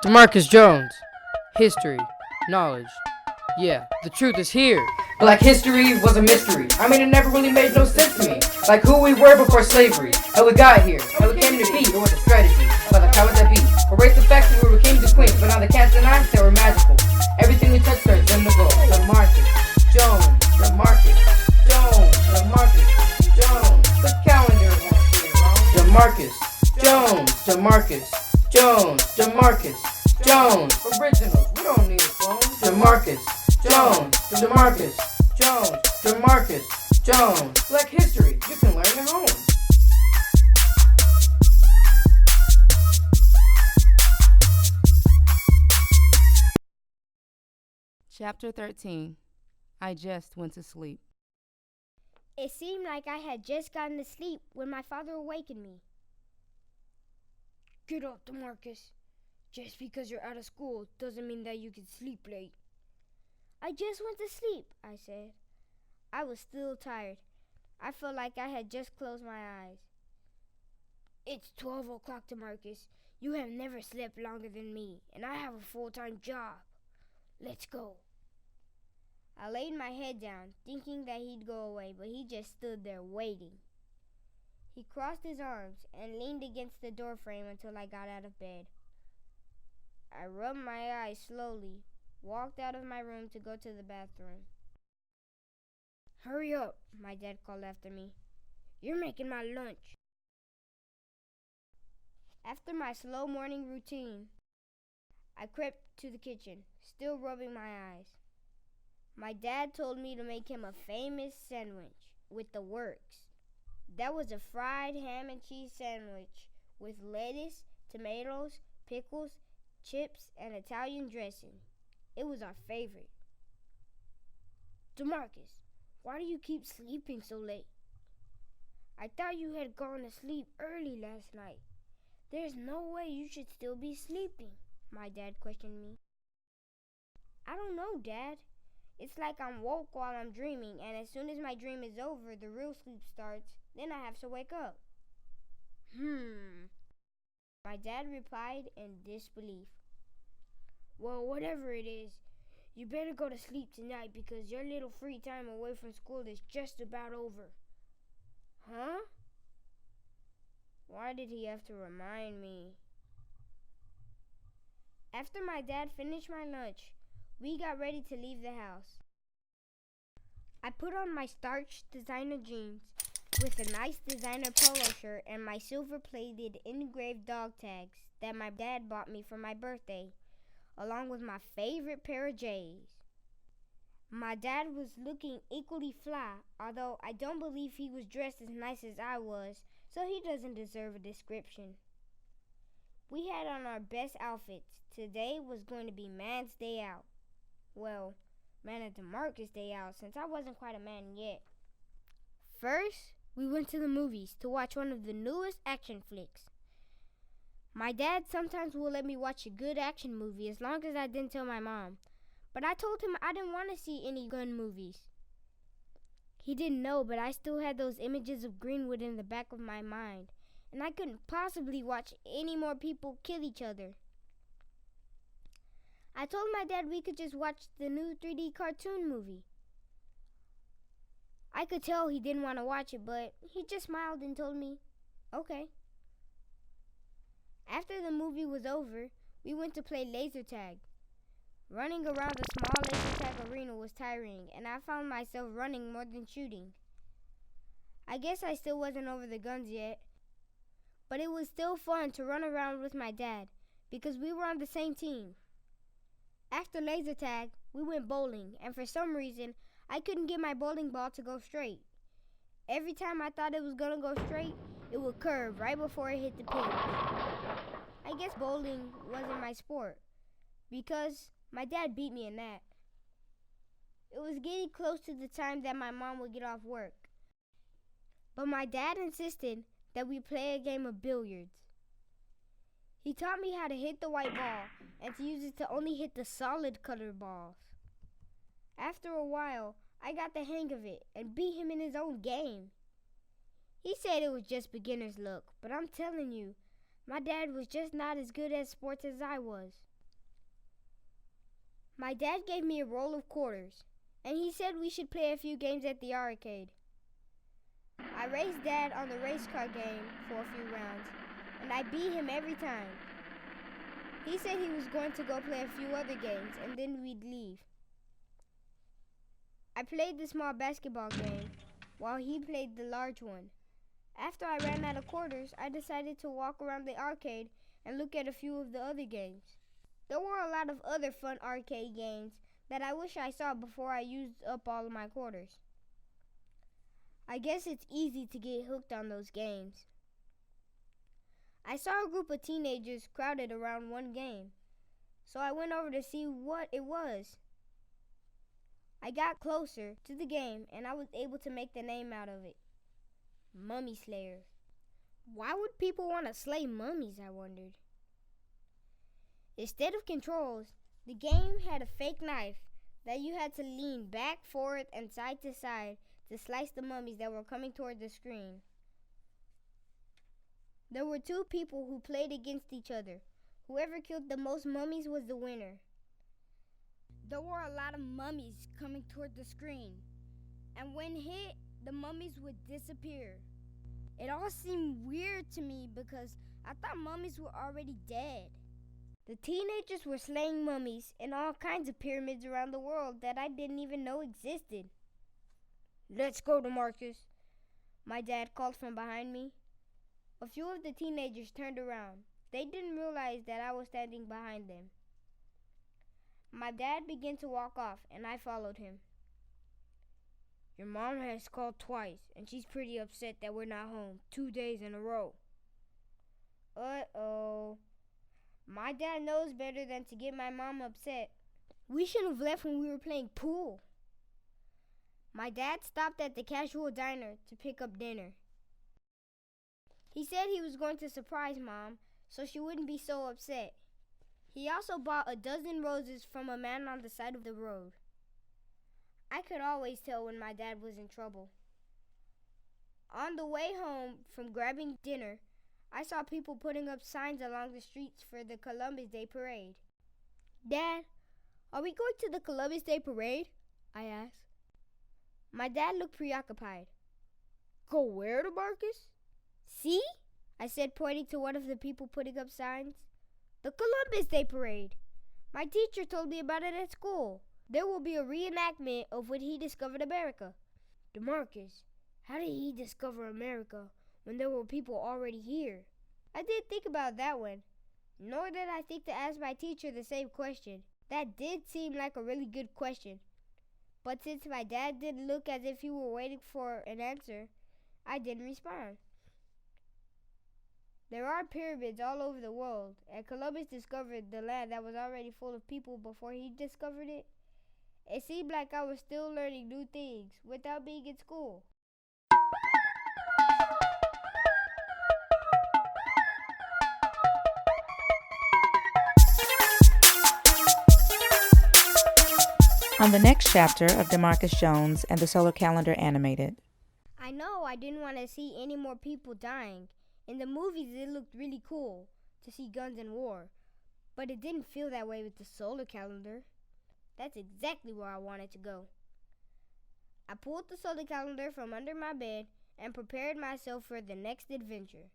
Demarcus Jones. History. Knowledge. Yeah, the truth is here. Black history was a mystery. I mean, it never really made no sense to me. Like who we were before slavery, how we got here, how we came to be, or what the strategy, about the powers that be. Erase the facts that we were kings and queens, but now the cats and I, they were magical. Everything we touched turns into gold. Demarcus Jones, Demarcus Jones, Demarcus Jones. The calendar won't get it wrong. Demarcus Jones, Demarcus Jones, Demarcus Jones. Originals, we don't need clones. Demarcus Jones, Demarcus Jones, Demarcus Jones. Black history, you can learn at home. Chapter 13. I just went to sleep. It seemed like I had just gotten to sleep when my father awakened me. Get up, Demarcus. Just because you're out of school doesn't mean that you can sleep late. I just went to sleep, I said. I was still tired. I felt like I had just closed my eyes. It's 12 o'clock, Demarcus. You have never slept longer than me, and I have a full-time job. Let's go. I laid my head down, thinking that he'd go away, but he just stood there waiting. He crossed his arms and leaned against the doorframe until I got out of bed. I rubbed my eyes slowly, walked out of my room to go to the bathroom. Hurry up, my dad called after me. You're making my lunch. After my slow morning routine, I crept to the kitchen, still rubbing my eyes. My dad told me to make him a famous sandwich with the works. That was a fried ham and cheese sandwich with lettuce, tomatoes, pickles, chips, and Italian dressing. It was our favorite. Demarcus, why do you keep sleeping so late? I thought you had gone to sleep early last night. There's no way you should still be sleeping, my dad questioned me. I don't know, Dad. It's like I'm woke while I'm dreaming, and as soon as my dream is over, the real sleep starts. Then I have to wake up. My dad replied in disbelief. Well, whatever it is, you better go to sleep tonight because your little free time away from school is just about over. Huh? Why did he have to remind me? After my dad finished my lunch, we got ready to leave the house. I put on my starched designer jeans with a nice designer polo shirt and my silver-plated engraved dog tags that my dad bought me for my birthday, along with my favorite pair of J's. My dad was looking equally fly, although I don't believe he was dressed as nice as I was, so he doesn't deserve a description. We had on our best outfits. Today was going to be man's day out. Well, man at Demarcus' day out, since I wasn't quite a man yet. First, we went to the movies to watch one of the newest action flicks. My dad sometimes will let me watch a good action movie as long as I didn't tell my mom. But I told him I didn't want to see any gun movies. He didn't know, but I still had those images of Greenwood in the back of my mind, and I couldn't possibly watch any more people kill each other. I told my dad we could just watch the new 3D cartoon movie. I could tell he didn't want to watch it, but he just smiled and told me, okay. After the movie was over, we went to play laser tag. Running around a small laser tag arena was tiring, and I found myself running more than shooting. I guess I still wasn't over the guns yet, but it was still fun to run around with my dad because we were on the same team. After laser tag, we went bowling, and for some reason, I couldn't get my bowling ball to go straight. Every time I thought it was gonna go straight, it would curve right before it hit the pins. I guess bowling wasn't my sport, because my dad beat me in that. It was getting close to the time that my mom would get off work, but my dad insisted that we play a game of billiards. He taught me how to hit the white ball and to use it to only hit the solid colored balls. After a while, I got the hang of it and beat him in his own game. He said it was just beginner's luck, but I'm telling you, My dad was just not as good at sports as I was. My dad gave me a roll of quarters, and he said we should play a few games at the arcade. I raced Dad on the race car game for a few rounds, and I beat him every time. He said he was going to go play a few other games, and then we'd leave. I played the small basketball game, while he played the large one. After I ran out of quarters, I decided to walk around the arcade and look at a few of the other games. There were a lot of other fun arcade games that I wish I saw before I used up all of my quarters. I guess it's easy to get hooked on those games. I saw a group of teenagers crowded around one game, so I went over to see what it was. I got closer to the game and I was able to make the name out of it. Mummy Slayer. Why would people want to slay mummies, I wondered. Instead of controls, the game had a fake knife that you had to lean back, forward, and side to side to slice the mummies that were coming toward the screen. There were two people who played against each other. Whoever killed the most mummies was the winner. There were a lot of mummies coming toward the screen, and when hit, the mummies would disappear. It all seemed weird to me because I thought mummies were already dead. The teenagers were slaying mummies in all kinds of pyramids around the world that I didn't even know existed. "Let's go, Demarcus," my dad called from behind me. A few of the teenagers turned around. They didn't realize that I was standing behind them. My dad began to walk off, and I followed him. "Your mom has called twice, and she's pretty upset that we're not home 2 days in a row." Uh-oh. My dad knows better than to get my mom upset. We should have left when we were playing pool. My dad stopped at the casual diner to pick up dinner. He said he was going to surprise Mom so she wouldn't be so upset. He also bought a dozen roses from a man on the side of the road. I could always tell when my dad was in trouble. On the way home from grabbing dinner, I saw people putting up signs along the streets for the Columbus Day Parade. "Dad, are we going to the Columbus Day Parade?" I asked. My dad looked preoccupied. "Go where, Demarcus?" "See?" I said, pointing to one of the people putting up signs. "The Columbus Day Parade. My teacher told me about it at school. There will be a reenactment of when he discovered America." "Demarcus, how did he discover America when there were people already here?" I didn't think about that one, nor did I think to ask my teacher the same question. That did seem like a really good question. But since my dad didn't look as if he were waiting for an answer, I didn't respond. There are pyramids all over the world, and Columbus discovered the land that was already full of people before he discovered it. It seemed like I was still learning new things without being in school. On the next chapter of Demarcus Jones and the Solar Calendar Animated. I know I didn't want to see any more people dying. In the movies, it looked really cool to see guns and war, but it didn't feel that way with the solar calendar. That's exactly where I wanted to go. I pulled the solar calendar from under my bed and prepared myself for the next adventure.